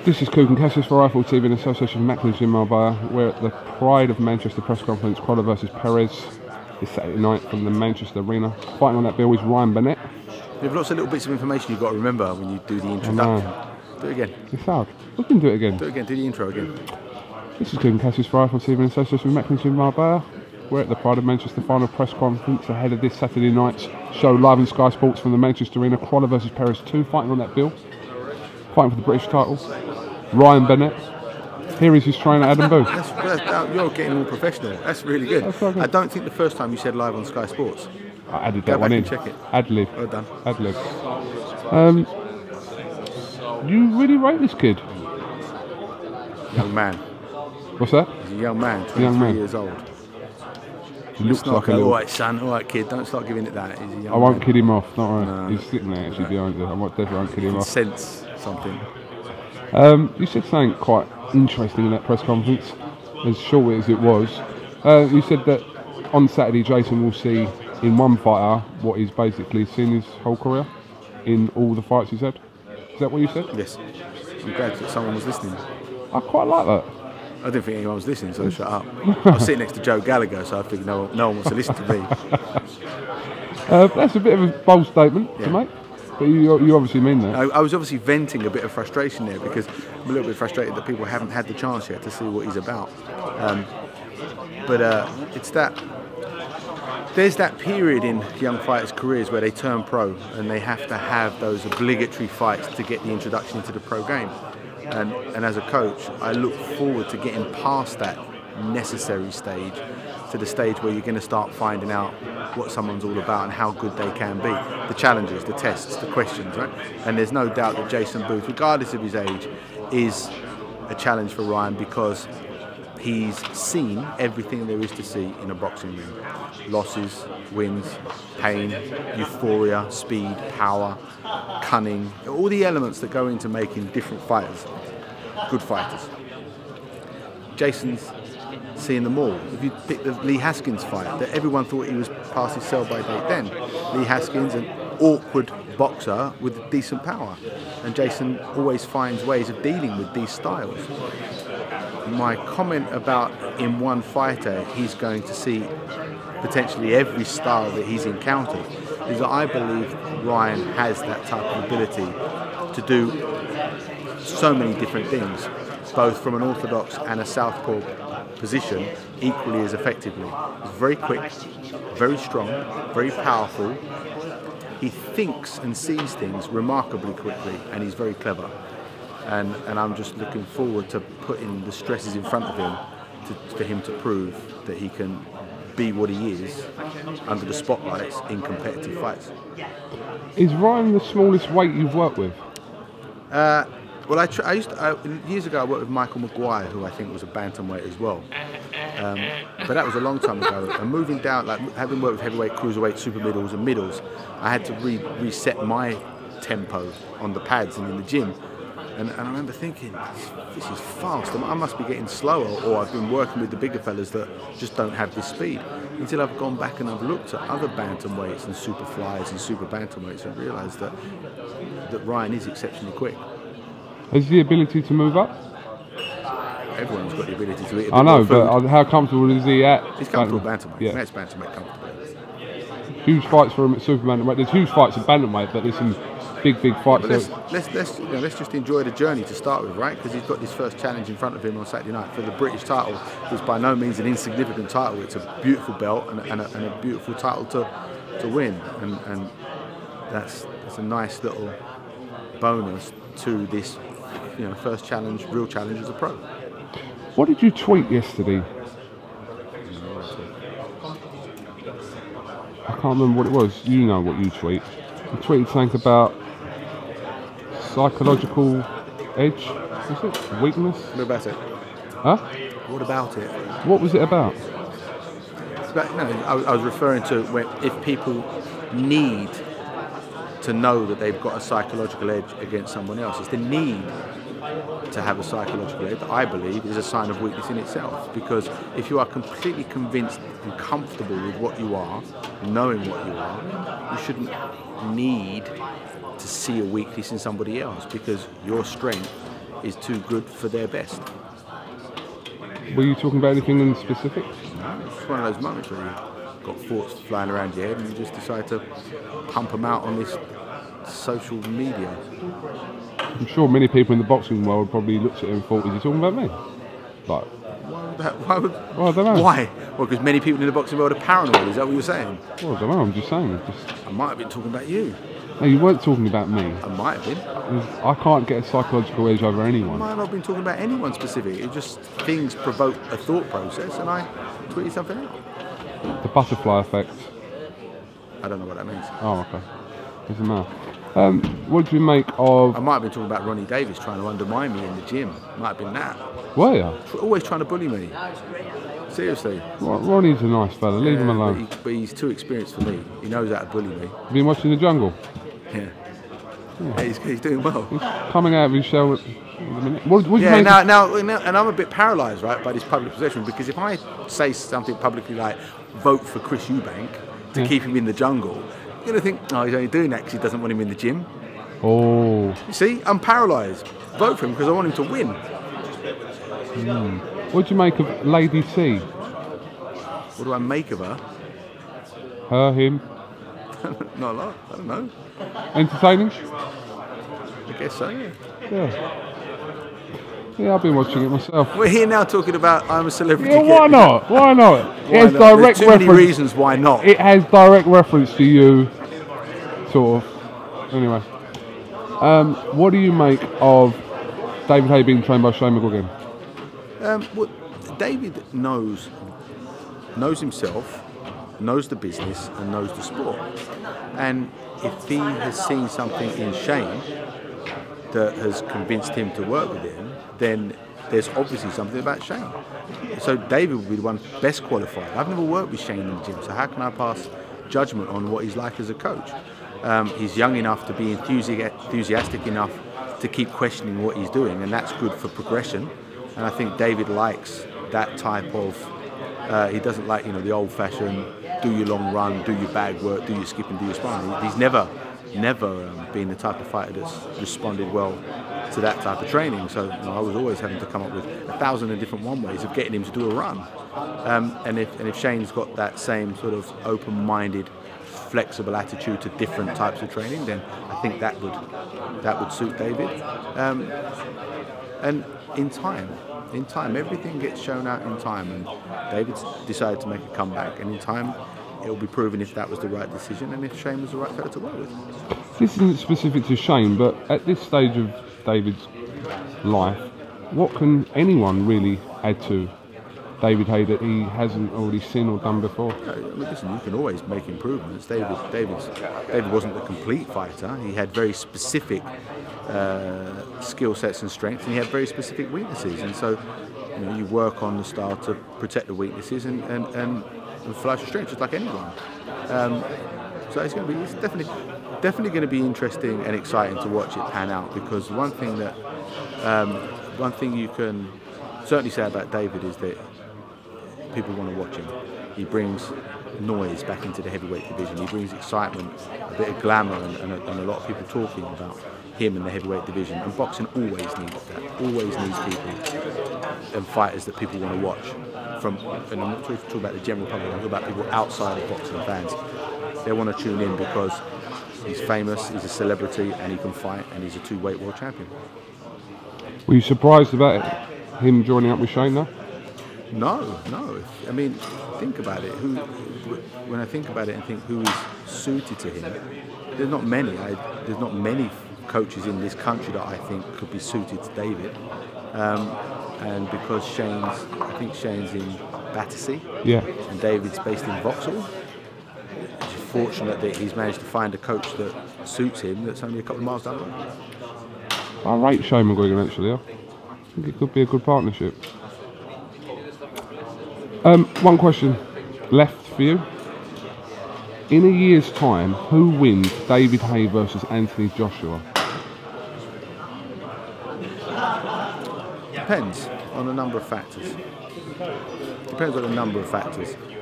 This is KUGAN, CASSIUS for Rifle TV in association with McGUIGAN Mobile. We're at the Pride of Manchester press conference, Crowder versus Perez, this Saturday night from the Manchester Arena. Fighting on that bill is Ryan Burnett. There's lots of little bits of information you've got to remember when you do the introduction. Do it again. It's hard. We can do it again. Do it again, do the intro again. This is KUGAN, CASSIUS for Rifle TV in association with McGUIGAN Mobile. We're at the Pride of Manchester final press conference ahead of this Saturday night's show live on Sky Sports from the Manchester Arena. Crowder versus Perez 2, fighting on that bill. Fighting for the British title. Ryan Burnett. Here is his trainer, Adam Booth. You're getting all professional. That's really good. I don't think the first time you said live on Sky Sports. I added that one in. Check it. Ad-lib. Well done. Ad-lib. You really rate this kid? Young man. What's that? He's a young man, 23 years old. He looks like a little... Alright son, alright kid, don't start giving it that. He's a young I won't man. kid him off, don't worry. No. He's sitting there actually behind you. I definitely won't kid him off. Sense something. You said something quite interesting in that press conference, as short as it was. You said that on Saturday Jason will see in one fighter what he's basically seen his whole career in all the fights he's had. Is that what you said? Yes. I'm glad that someone was listening. I quite like that. I didn't think anyone was listening, so shut up. I was sitting next to Joe Gallagher, so I think no one wants to listen to me. That's a bit of a bold statement to make, but you obviously mean that. I was obviously venting a bit of frustration there because I'm a little bit frustrated that people haven't had the chance yet to see what he's about. It's that there's that period in young fighters' careers where they turn pro and they have to have those obligatory fights to get the introduction into the pro game. And as a coach, I look forward to getting past that necessary stage to the stage where you're going to start finding out what someone's all about and how good they can be. The challenges, the tests, the questions, right? And there's no doubt that Jason Booth, regardless of his age, is a challenge for Ryan because he's seen everything there is to see in a boxing ring. Losses, wins, pain, euphoria, speed, power, cunning, all the elements that go into making different fighters good fighters. Jason's seen them all. If you pick the Lee Haskins fight, that everyone thought he was past his sell-by date then. Lee Haskins, an awkward boxer with decent power. And Jason always finds ways of dealing with these styles. My comment about in one fighter he's going to see potentially every style that he's encountered is that I believe Ryan has that type of ability to do so many different things, both from an orthodox and a southpaw position, equally as effectively. He's very quick, very strong, very powerful. He thinks and sees things remarkably quickly, and he's very clever. And I'm just looking forward to putting the stresses in front of him for him to prove that he can be what he is under the spotlights in competitive fights. Is Ryan the smallest weight you've worked with? Well, years ago I worked with Michael McGuire, who I think was a bantamweight as well. But that was a long time ago. And moving down, like having worked with heavyweight, cruiserweight, super middles and middles, I had to reset my tempo on the pads and in the gym. And I remember thinking, this is fast. I must be getting slower, or I've been working with the bigger fellas that just don't have this speed. Until I've gone back and I've looked at other bantamweights and super flies and super bantamweights and realised that Ryan is exceptionally quick. Has the ability to move up? Everyone's got the ability to eat a bit I know, more food. but how comfortable is he at? He's comfortable bantamweight. Yeah. That's bantamweight comfortable. Huge fights for him at super bantamweight. There's huge fights at bantamweight, but there's some big fights. Let's just enjoy the journey to start with, right? Because he's got his first challenge in front of him on Saturday night for the British title. It's by no means an insignificant title. It's a beautiful belt and a beautiful title to win, and that's a nice little bonus to this, first challenge, real challenge as a pro. What did you tweet yesterday? I can't remember what it was. You know what you tweet. You tweeted something about psychological edge. Was it weakness? What about it? Huh? What about it? What was it about? It's about, I was referring to if people need to know that they've got a psychological edge against someone else. It's the need to have a psychological edge that I believe is a sign of weakness in itself. Because if you are completely convinced and comfortable with what you are, knowing what you are, you shouldn't need to see a weakness in somebody else, because your strength is too good for their best. Were you talking about anything in specific? No, it's one of those moments where you've got thoughts flying around your head and you just decide to pump them out on this social media. I'm sure many people in the boxing world probably looked at it and thought, is he talking about me? Like, Why? I don't know. Why? Well, because many people in the boxing world are paranoid. Is that what you're saying? Well, I don't know. I'm just saying. I might have been talking about you. No, you weren't talking about me. I might have been. I can't get a psychological edge over I anyone. might not have been talking about anyone specific. It just things provoke a thought process, and I tweeted something out. The butterfly effect. I don't know what that means. Oh, okay. Doesn't matter. What do you make of... I might have been talking about Ronnie Davis trying to undermine me in the gym. Might have been that. Were you? Always trying to bully me. Seriously. Well, Ronnie's a nice fella. Leave him alone. But he's too experienced for me. He knows how to bully me. Have you been watching The Jungle? Yeah. He's doing well. He's coming out of his shell at the minute. What do you Yeah, make now, and I'm a bit paralysed, right, by this public possession, because if I say something publicly like, vote for Chris Eubank to keep him in the jungle, you're going to think, oh, he's only doing that because he doesn't want him in the gym. Oh. You see, I'm paralysed. Vote for him because I want him to win. What do you make of Lady C? What do I make of her? Her, him? Not a lot. I don't know. Entertaining? I guess so, yeah. Yeah, I've been watching it myself. We're here now talking about I'm a celebrity. Yeah, why not? Why not? It has Why not? direct There's too many reference. reasons why not. It has direct reference to you, sort of. Anyway, what do you make of David Haye being trained by Shane McGUIGAN? Well, David knows himself, knows the business, and knows the sport. And if he has seen something in Shane that has convinced him to work with him, then there's obviously something about Shane. So David would be the one best qualified. I've never worked with Shane in the gym, so how can I pass judgment on what he's like as a coach? He's young enough to be enthusiastic enough to keep questioning what he's doing, and that's good for progression. And I think David likes that type of, he doesn't like, the old-fashioned, do your long run, do your bag work, do your skip and do your sparring. He's never been the type of fighter that's responded well to that type of training. So I was always having to come up with 1,000 different ways of getting him to do a run. And if Shane's got that same sort of open-minded, flexible attitude to different types of training, then I think that would suit David. And in time, everything gets shown out in time, and David's decided to make a comeback, and in time it'll be proven if that was the right decision and if Shane was the right fellow to work with. This isn't specific to Shane, but at this stage of David's life, what can anyone really add to David Haye that he hasn't already seen or done before? Listen, you can always make improvements. David wasn't the complete fighter. He had very specific skill sets and strengths, and he had very specific weaknesses. And so, you work on the style to protect the weaknesses and flush the strengths, just like anyone. So it's definitely going to be interesting and exciting to watch it pan out, because one thing you can certainly say about David is that people want to watch him. He brings noise back into the heavyweight division. He brings excitement, a bit of glamour, and a lot of people talking about him in the heavyweight division. And boxing always needs that. Always needs people and fighters that people want to watch. And I'm not talking about the general public. I'm talking about people outside of boxing fans. They want to tune in because he's famous, he's a celebrity, and he can fight, and he's a two-weight world champion. Were you surprised about him joining up with Shane, though? No. I mean, think about it. When I think about it and think who is suited to him, there's not many. There's not many coaches in this country that I think could be suited to David. And because I think Shane's in Battersea, and David's based in Vauxhall. It's fortunate that he's managed to find a coach that suits him that's only a couple of miles down the road. I rate Shane McGuigan, actually. I think it could be a good partnership. One question left for you. In a year's time, who wins David Haye versus Anthony Joshua? Depends on a number of factors.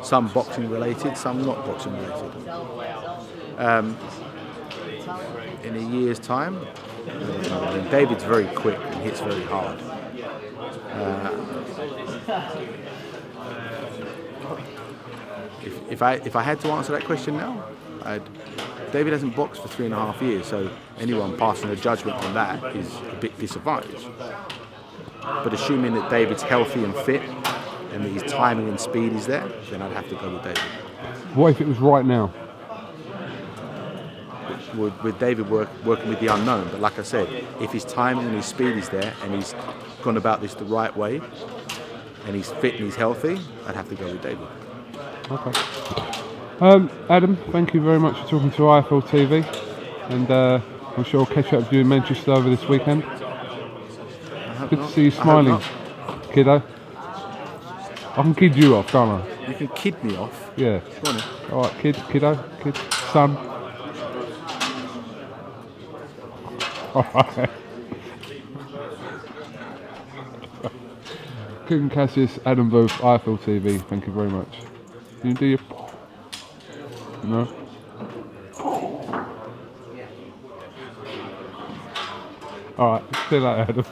Some boxing related, some not boxing related. In a year's time, I mean, David's very quick and hits very hard. If I had to answer that question now, David hasn't boxed for 3.5 years, so anyone passing a judgment on that is a bit disadvantaged. But assuming that David's healthy and fit, and that his timing and speed is there, then I'd have to go with David. What if it was right now? With David working with the unknown, but like I said, if his timing and his speed is there, and he's gone about this the right way, and he's fit and he's healthy, I'd have to go with David. Okay. Adam, thank you very much for talking to IFL TV, and I'm sure I'll catch up with you in Manchester over this weekend. Good to see you smiling, kiddo. I can kid you off, can't I? You can kid me off? Yeah. Go on then. Alright, kiddo, son. Alright. KUGAN, Cassius, Adam Booth, IFL TV, thank you very much. You do your... No? Alright, see you later, Adam.